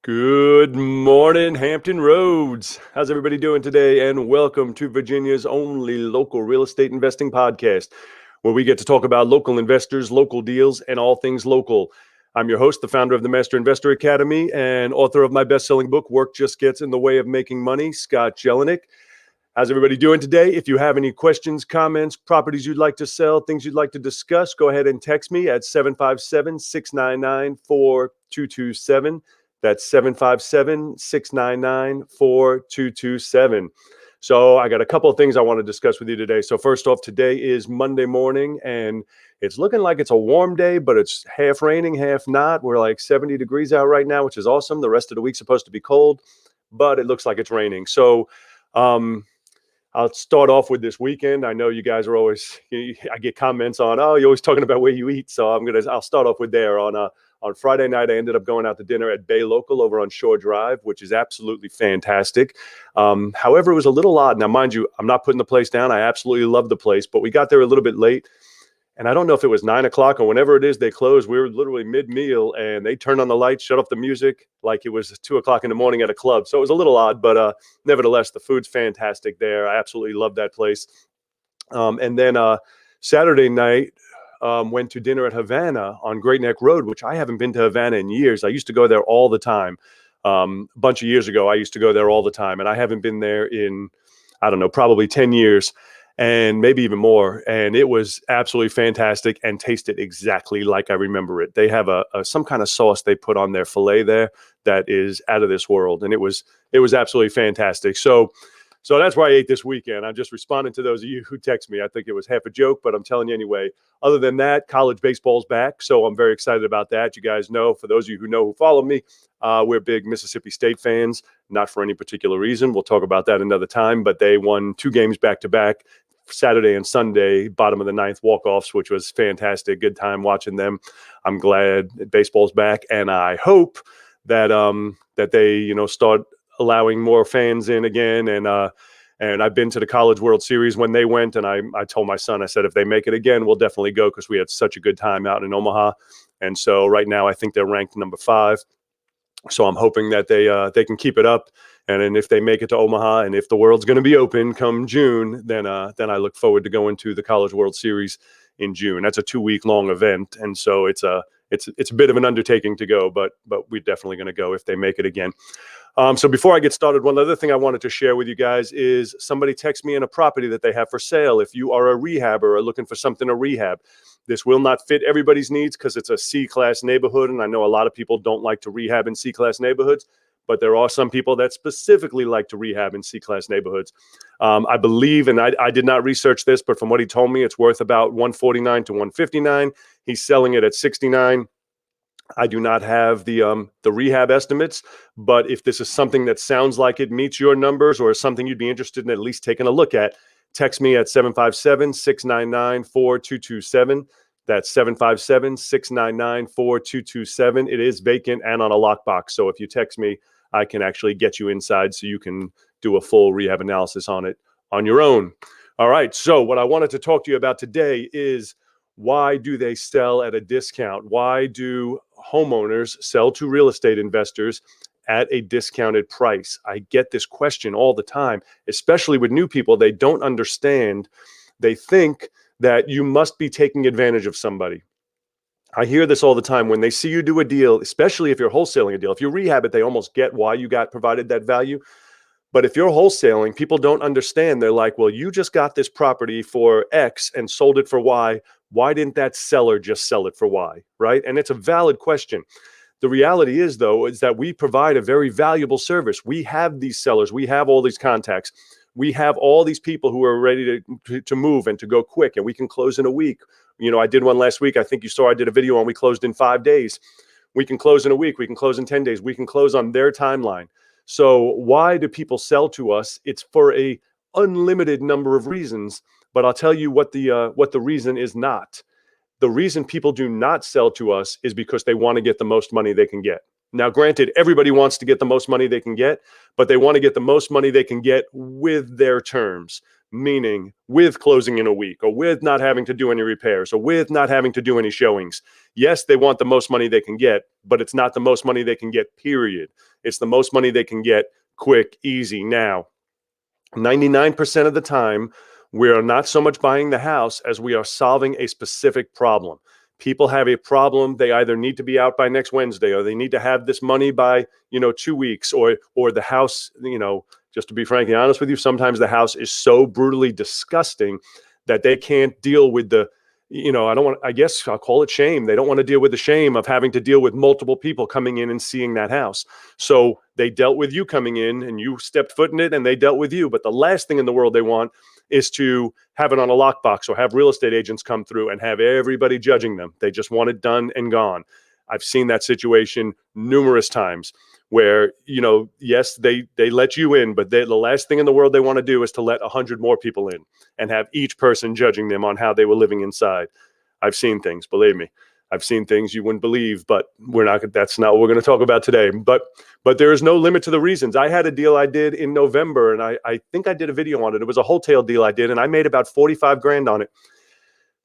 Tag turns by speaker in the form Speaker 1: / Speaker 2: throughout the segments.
Speaker 1: Good morning, Hampton Roads. How's everybody doing today? And welcome to Virginia's only local real estate investing podcast, where we get to talk about local investors, local deals, and all things local. I'm your host, the founder of the Master Investor Academy and author of my best-selling book, Work Just Gets in the Way of Making Money, Scott Jelinek. How's everybody doing today? If you have any questions, comments, properties you'd like to sell, things you'd like to discuss, go ahead and text me at 757-699-4227. That's 757-699-4227. So I got a couple of things I want to discuss with you today. So first off, today is Monday morning, and it's looking like it's a warm day, but it's half raining, half not. We're like 70 degrees out right now, which is awesome. The rest of the week's supposed to be cold, but it looks like it's raining. So I'll start off with this weekend. I know you guys are always, I get comments on, oh, you're always talking about where you eat. So I'll start off with there. On Friday night, I ended up going out to dinner at Bay Local over on Shore Drive, which is absolutely fantastic. However, it was a little odd. Now, mind you, I'm not putting the place down. I absolutely love the place, but we got there a little bit late. And I don't know if it was 9 o'clock or whenever it is they close. We were literally mid-meal and they turned on the lights, shut off the music like it was 2 o'clock in the morning at a club. So it was a little odd, but nevertheless, the food's fantastic there. I absolutely love that place. And then Saturday night, went to dinner at Havana on Great Neck Road, which I haven't been to Havana in years. I used to go there all the time. A bunch of years ago, I used to go there all the time. And I haven't been there in, I don't know, probably 10 years. And maybe even more. And it was absolutely fantastic and tasted exactly like I remember it. They have some kind of sauce they put on their filet there that is out of this world. And it was absolutely fantastic. So that's why I ate this weekend. I'm just responding to those of you who text me. I think it was half a joke, but I'm telling you anyway. Other than that, college baseball's back. So I'm very excited about that. You guys know, for those of you who follow me, we're big Mississippi State fans, not for any particular reason. We'll talk about that another time, but they won 2 games back to back. Saturday and Sunday, bottom of the ninth walk-offs, which was fantastic. Good time watching them. I'm glad baseball's back, and I hope that that they start allowing more fans in again. And I've been to the College World Series when they went, and I told my son, I said, if they make it again, we'll definitely go because we had such a good time out in Omaha. And so right now, I think they're ranked number 5. So I'm hoping that they can keep it up. And then if they make it to Omaha and if the world's going to be open come June, then I look forward to going to the College World Series in June. That's a 2-week long event. And so it's a bit of an undertaking to go, but we're definitely going to go if they make it again. So before I get started, one other thing I wanted to share with you guys is somebody text me in a property that they have for sale. If you are a rehabber or looking for something to rehab, this will not fit everybody's needs because it's a C-class neighborhood. And I know a lot of people don't like to rehab in C-class neighborhoods, but there are some people that specifically like to rehab in C-class neighborhoods. I believe, and I did not research this, but from what he told me, it's worth about $149 to $159. He's selling it at $69. I do not have the rehab estimates, but if this is something that sounds like it meets your numbers or is something you'd be interested in at least taking a look at, text me at 757-699-4227. That's 757-699-4227. It is vacant and on a lockbox. So if you text me, I can actually get you inside so you can do a full rehab analysis on it on your own. All right. So what I wanted to talk to you about today is, why do they sell at a discount? Why do homeowners sell to real estate investors at a discounted price? I get this question all the time, especially with new people. They don't understand. They think that you must be taking advantage of somebody. I hear this all the time when they see you do a deal, especially if you're wholesaling a deal. If you rehab it, they almost get why you got provided that value. But if you're wholesaling, people don't understand. They're like, well, you just got this property for X and sold it for Y. Why didn't that seller just sell it for Y, right? And it's a valid question. The reality is, though, is that we provide a very valuable service. We have these sellers. We have all these contacts. We have all these people who are ready to move and to go quick, and we can close in a week. I did one last week. I think you saw I did a video on we closed in 5 days. We can close in a week. We can close in 10 days. We can close on their timeline. So why do people sell to us? It's for a unlimited number of reasons, but I'll tell you what the reason is not. The reason people do not sell to us is because they want to get the most money they can get. Now, granted, everybody wants to get the most money they can get, but they want to get the most money they can get with their terms. meaning with closing in a week, or with not having to do any repairs, or with not having to do any showings. Yes, they want the most money they can get, but it's not the most money they can get, period. It's the most money they can get quick, easy. Now, 99% of the time, we are not so much buying the house as we are solving a specific problem. People have a problem. They either need to be out by next Wednesday, or they need to have this money by, 2 weeks, or the house, just to be frankly honest with you, sometimes the house is so brutally disgusting that they can't deal with I guess I'll call it shame. They don't want to deal with the shame of having to deal with multiple people coming in and seeing that house. So they dealt with you coming in, and you stepped foot in it, and they dealt with you. But the last thing in the world they want is to have it on a lockbox, or have real estate agents come through and have everybody judging them. They just want it done and gone. I've seen that situation numerous times where, yes, they let you in, but the last thing in the world they want to do is to let 100 more people in and have each person judging them on how they were living inside. I've seen things, believe me. I've seen things you wouldn't believe, but that's not what we're going to talk about today. But there is no limit to the reasons. I had a deal I did in November, and I think I did a video on it. It was a wholesale deal I did, and I made about 45 grand on it.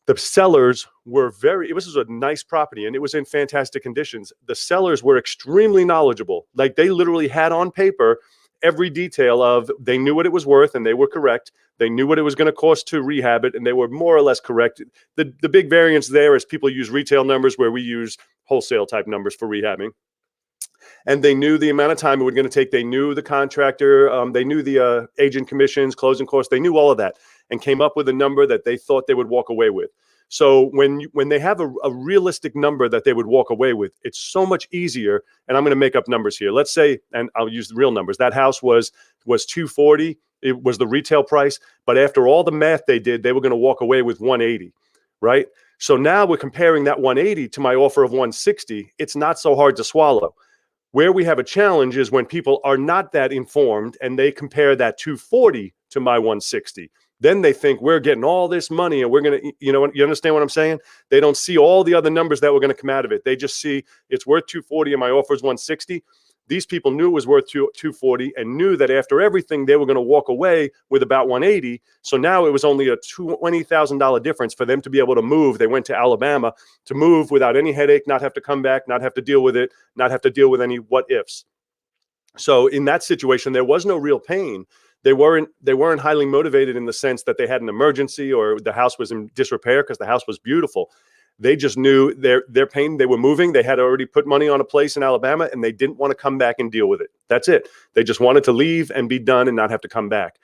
Speaker 1: The sellers were it was a nice property, and it was in fantastic conditions. The sellers were extremely knowledgeable. Like, they literally had on paper every detail of, they knew what it was worth, and they were correct. They knew what it was going to cost to rehab it, and they were more or less correct. The big variance there is people use retail numbers where we use wholesale type numbers for rehabbing. And they knew the amount of time it was going to take. They knew the contractor. They knew the agent commissions, closing costs. They knew all of that, and came up with a number that they thought they would walk away with. So when they have a realistic number that they would walk away with, it's so much easier. And I'm going to make up numbers here. Let's say, and I'll use the real numbers. That house was 240. It was the retail price. But after all the math they did, they were going to walk away with 180, right? So now we're comparing that 180 to my offer of 160. It's not so hard to swallow. Where we have a challenge is when people are not that informed and they compare that 240 to my 160. Then they think we're getting all this money and we're going to, you understand what I'm saying? They don't see all the other numbers that were going to come out of it. They just see it's worth 240 and my offer is 160. These people knew it was worth 240 and knew that after everything, they were going to walk away with about 180. So now it was only a $20,000 difference for them to be able to move. They went to Alabama to move without any headache, not have to come back, not have to deal with it, not have to deal with any what ifs. So in that situation, there was no real pain. They weren't highly motivated in the sense that they had an emergency or the house was in disrepair, because the house was beautiful. They just knew their pain. They were moving. They had already put money on a place in Alabama, and they didn't want to come back and deal with it. That's it. They just wanted to leave and be done and not have to come back.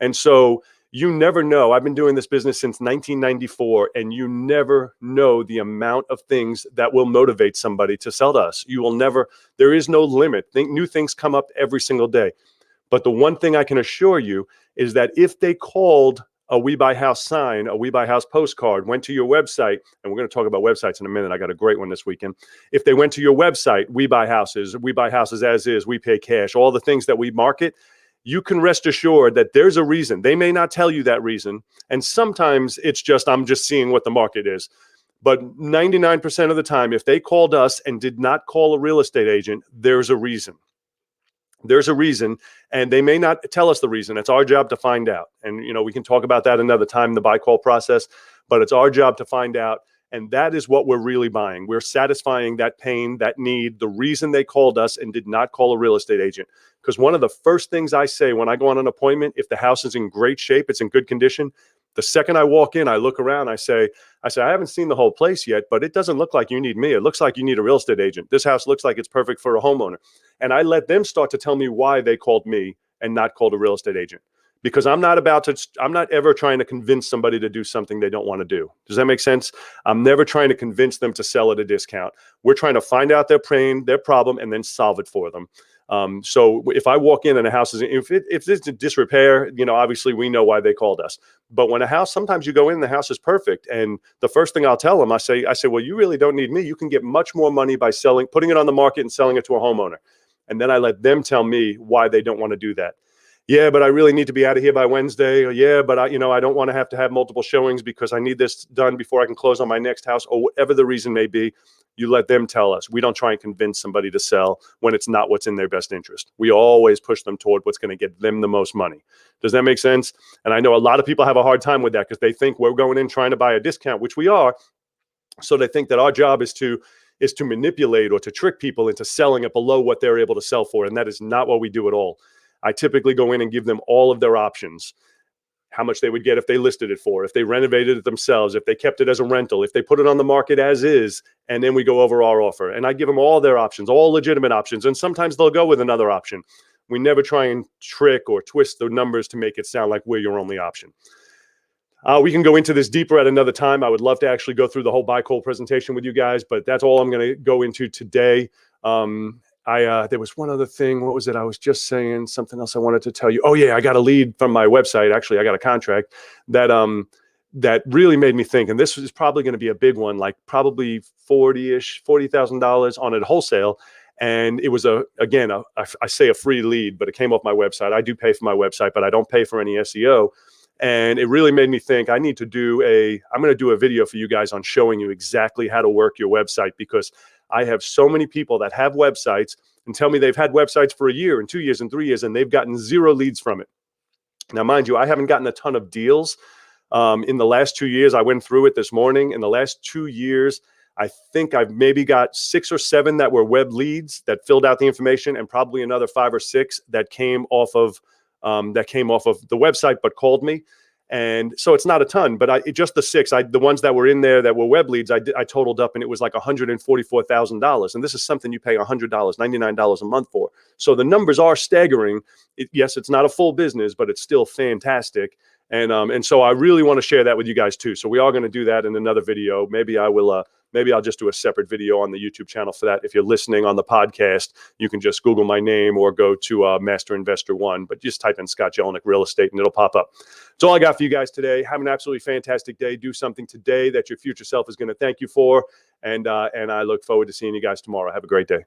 Speaker 1: And so you never know. I've been doing this business since 1994, and you never know the amount of things that will motivate somebody to sell to us. You will never. There is no limit. New things come up every single day. But the one thing I can assure you is that if they called a We Buy House sign, a We Buy House postcard, went to your website, and we're going to talk about websites in a minute. I got a great one this weekend. If they went to your website, We Buy Houses as is, we pay cash, all the things that we market, you can rest assured that there's a reason. They may not tell you that reason. And sometimes it's just, I'm just seeing what the market is. But 99% of the time, if they called us and did not call a real estate agent, there's a reason. There's a reason, and they may not tell us the reason. It's our job to find out. And, we can talk about that another time, the buy call process, but it's our job to find out. And that is what we're really buying. We're satisfying that pain, that need, the reason they called us and did not call a real estate agent. Because one of the first things I say when I go on an appointment, if the house is in great shape, it's in good condition, the second I walk in, I look around, I say, I haven't seen the whole place yet, but it doesn't look like you need me. It looks like you need a real estate agent. This house looks like it's perfect for a homeowner. And I let them start to tell me why they called me and not called a real estate agent. Because I'm not ever trying to convince somebody to do something they don't want to do. Does that make sense? I'm never trying to convince them to sell at a discount. We're trying to find out their pain, their problem, and then solve it for them. So if I walk in and a house is, if it's in disrepair, obviously we know why they called us. But when a house, sometimes you go in, the house is perfect. And the first thing I'll tell them, I say, well, you really don't need me. You can get much more money by putting it on the market and selling it to a homeowner. And then I let them tell me why they don't want to do that. Yeah, but I really need to be out of here by Wednesday. Or, yeah, but I don't want to have multiple showings because I need this done before I can close on my next house, or whatever the reason may be. You let them tell us. We don't try and convince somebody to sell when it's not what's in their best interest. We always push them toward what's going to get them the most money. Does that make sense? And I know a lot of people have a hard time with that because they think we're going in trying to buy a discount, which we are. So they think that our job is to manipulate or to trick people into selling it below what they're able to sell for. And that is not what we do at all. I typically go in and give them all of their options, how much they would get if they listed it for, if they renovated it themselves, if they kept it as a rental, if they put it on the market as is, and then we go over our offer. And I give them all their options, all legitimate options. And sometimes they'll go with another option. We never try and trick or twist the numbers to make it sound like we're your only option. We can go into this deeper at another time. I would love to actually go through the whole buy cold presentation with you guys, but that's all I'm going to go into today. There was one other thing. What was it? I was just saying something else I wanted to tell you. Oh yeah, I got a lead from my website. Actually, I got a contract that really made me think. And this is probably going to be a big one, like probably $40,000 on it wholesale. And it was I say a free lead, but it came off my website. I do pay for my website, but I don't pay for any SEO. And it really made me think I'm going to do a video for you guys on showing you exactly how to work your website, because I have so many people that have websites and tell me they've had websites for a year and 2 years and 3 years, and they've gotten 0 leads from it. Now, mind you, I haven't gotten a ton of deals. In the last 2 years, I went through it this morning. In the last 2 years, I think I've maybe got 6 or 7 that were web leads that filled out the information, and probably another 5 or 6 that came off of the website but called me. And so it's not a ton, but just the 6, the ones that were in there that were web leads, I totaled up, and it was like $144,000. And this is something you pay $100, $99 a month for. So the numbers are staggering. Yes, it's not a full business, but it's still fantastic. And so I really want to share that with you guys too. So we are going to do that in another video. Maybe I'll just do a separate video on the YouTube channel for that. If you're listening on the podcast, you can just Google my name or go to Master Investor One, but just type in Scott Jelinek Real Estate and it'll pop up. That's all I got for you guys today. Have an absolutely fantastic day. Do something today that your future self is going to thank you for. And I look forward to seeing you guys tomorrow. Have a great day.